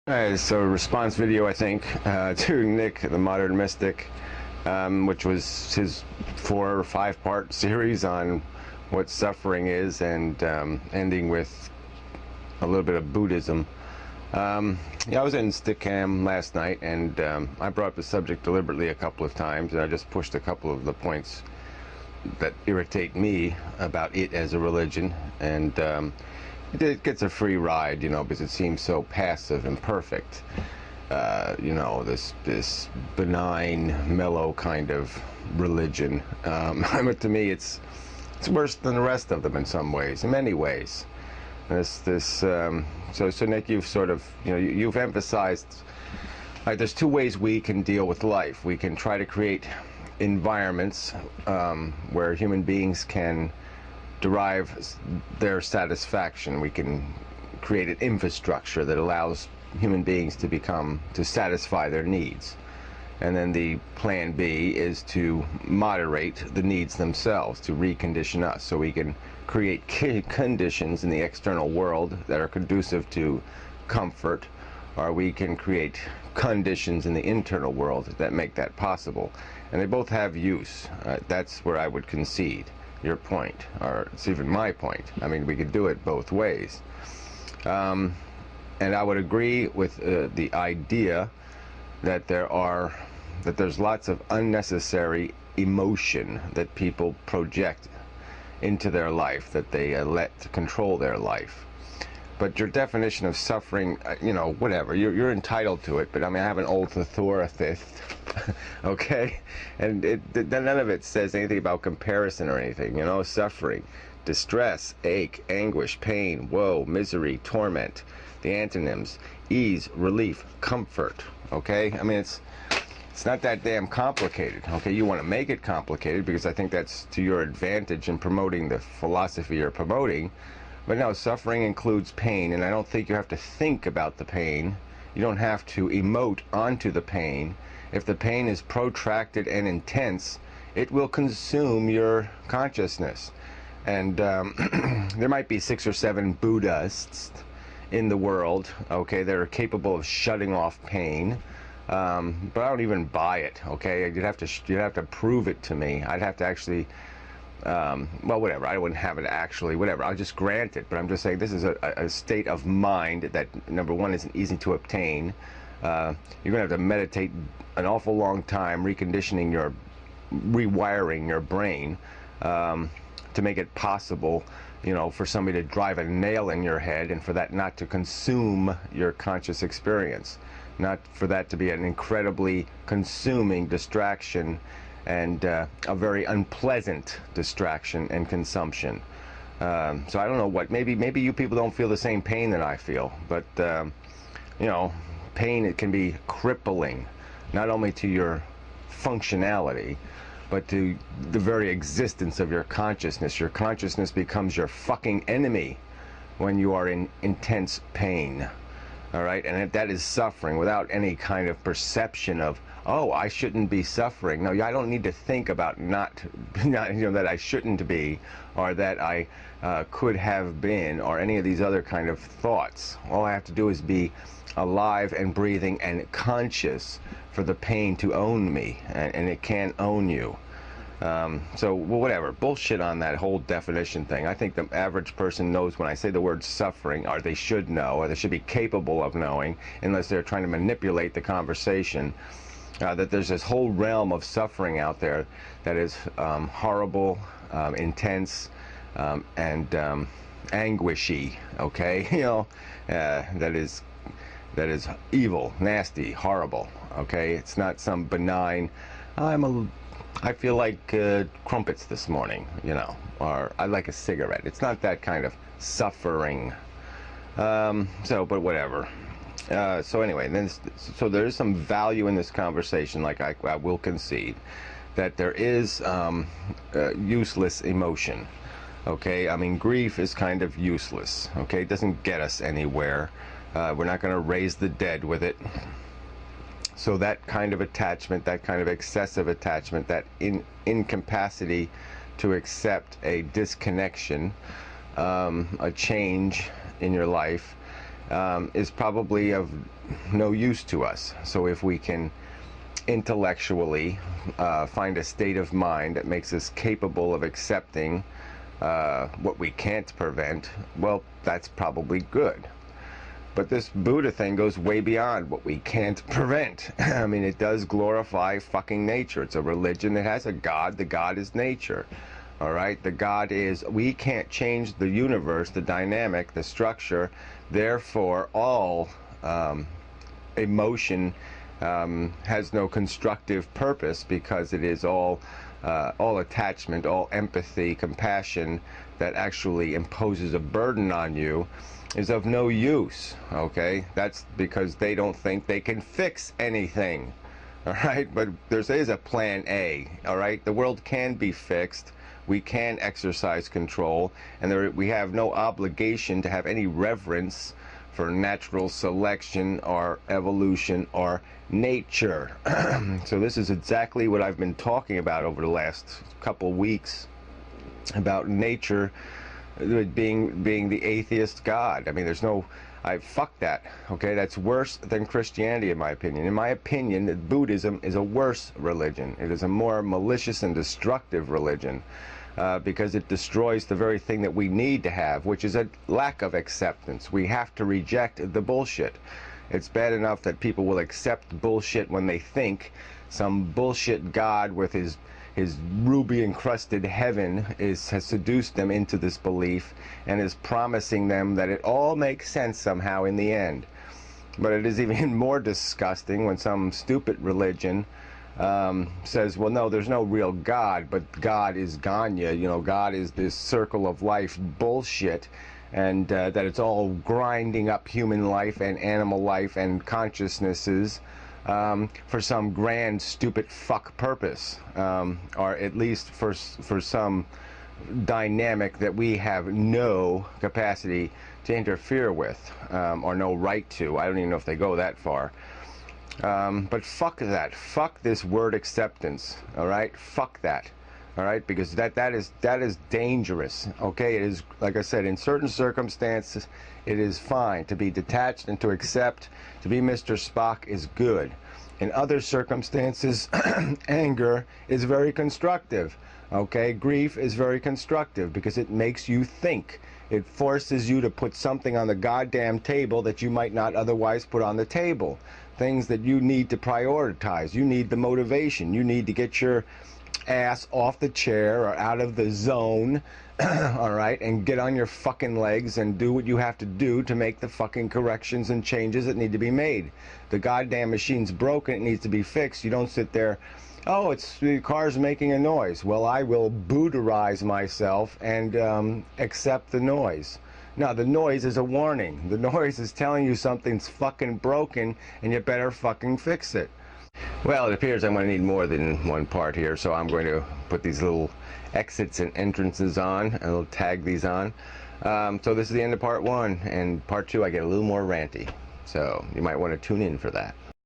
So a response video, I think, to Nick, the Modern Mystic, which was his 4 or 5 part series on what suffering is, and ending with a little bit of Buddhism. Yeah, I was in Stickam last night, and I brought up the subject deliberately a couple of times, and I just pushed a couple of the points that irritate me about it as a religion, and it gets a free ride, you know, because it seems so passive and perfect. You know, this benign, mellow kind of religion. But to me, it's worse than the rest of them in some ways, in many ways. So Nick, you've sort of, you know, you've emphasized, like, there's 2 ways we can deal with life. We can try to create environments where human beings can derive their satisfaction. We can create an infrastructure that allows human beings to satisfy their needs. And then the plan B is to moderate the needs themselves, to recondition us, so we can create conditions in the external world that are conducive to comfort, or we can create conditions in the internal world that make that possible. And they both have use. That's where I would concede your point, or it's even my point. I mean, we could do it both ways. And I would agree with the idea that there's lots of unnecessary emotion that people project into their life, that they let control their life. But your definition of suffering, you know, whatever, you're entitled to it, but I mean, I have an old authority, okay? And none of it says anything about comparison or anything, you know. Suffering, distress, ache, anguish, pain, woe, misery, torment. The antonyms: ease, relief, comfort, okay? I mean, it's not that damn complicated, okay? You want to make it complicated because I think that's to your advantage in promoting the philosophy you're promoting. But no, suffering includes pain, and I don't think you have to think about the pain. You don't have to emote onto the pain. If the pain is protracted and intense, it will consume your consciousness. And there might be 6 or 7 Buddhists in the world, okay, that are capable of shutting off pain. But I don't even buy it, okay? You'd have to prove it to me. I'd have to actually, well, whatever. I wouldn't have it actually, whatever. I'll just grant it. But I'm just saying this is a state of mind that, number one, isn't easy to obtain. You're going to have to meditate an awful long time, rewiring your brain to make it possible, you know, for somebody to drive a nail in your head and for that not to consume your conscious experience. Not for that to be an incredibly consuming distraction, and a very unpleasant distraction and consumption. So I don't know what, maybe you people don't feel the same pain that I feel, but you know, pain, it can be crippling, not only to your functionality, but to the very existence of your consciousness. Your consciousness becomes your fucking enemy when you are in intense pain. All right, and if that is suffering without any kind of perception of, oh, I shouldn't be suffering. No, I don't need to think about not you know, that I shouldn't be, or that I could have been, or any of these other kind of thoughts. All I have to do is be alive and breathing and conscious for the pain to own me, and it can't own you. So, well, whatever, bullshit on that whole definition thing. I think the average person knows when I say the word suffering, or they should know, or they should be capable of knowing, unless they're trying to manipulate the conversation, that there's this whole realm of suffering out there that is horrible, intense, and anguishy, okay? You know, that is evil, nasty, horrible, okay? It's not some benign, I feel like crumpets this morning, you know, or I like a cigarette. It's not that kind of suffering. But whatever. So anyway, so there is some value in this conversation, like I will concede, that there is useless emotion. Okay, I mean, grief is kind of useless. Okay, it doesn't get us anywhere. We're not going to raise the dead with it. So that kind of attachment, that kind of excessive attachment, that incapacity to accept a disconnection, a change in your life, is probably of no use to us. So if we can intellectually find a state of mind that makes us capable of accepting what we can't prevent, well, that's probably good. But this Buddha thing goes way beyond what we can't prevent. I mean, it does glorify fucking nature. It's a religion that has a God. The God is nature. All right? The God is, we can't change the universe, the dynamic, the structure. Therefore, all emotion has no constructive purpose, because it is all attachment, all empathy, compassion that actually imposes a burden on you is of no use. Okay, that's because they don't think they can fix anything. All right, but there is a plan A. All right, the world can be fixed. We can exercise control, and we have no obligation to have any reverence for natural selection or evolution or nature. So this is exactly what I've been talking about over the last couple weeks, about nature being the atheist God. I mean, there's no, fuck that. Okay, that's worse than Christianity, in my opinion. In my opinion, Buddhism is a worse religion. It is a more malicious and destructive religion, because it destroys the very thing that we need to have, which is a lack of acceptance. We have to reject the bullshit. It's bad enough that people will accept bullshit when they think some bullshit God with his ruby-encrusted heaven has seduced them into this belief and is promising them that it all makes sense somehow in the end. But it is even more disgusting when some stupid religion says, well, no, there's no real God, but God is Ganya, you know, God is this circle of life bullshit, and that it's all grinding up human life and animal life and consciousnesses for some grand stupid fuck purpose, or at least for some dynamic that we have no capacity to interfere with, or no right to. I don't even know if they go that far. But fuck that. Fuck this word acceptance. All right? Fuck that. All right? Because that is dangerous. Okay? It is, like I said, in certain circumstances, it is fine to be detached and to accept. To be Mr. Spock is good. In other circumstances, anger is very constructive. Okay? Grief is very constructive because it makes you think. It forces you to put something on the goddamn table that you might not otherwise put on the table. Things that you need to prioritize. You need the motivation. You need to get your ass off the chair or out of the zone, all right, and get on your fucking legs and do what you have to do to make the fucking corrections and changes that need to be made. The goddamn machine's broken. It needs to be fixed. You don't sit there, oh, the car's making a noise. Well, I will Buddharize myself and accept the noise. No, the noise is a warning. The noise is telling you something's fucking broken and you better fucking fix it. Well, it appears I'm going to need more than one part here, so I'm going to put these little exits and entrances on, and I'll tag these on. So this is the end of part one, and part two I get a little more ranty. So you might want to tune in for that.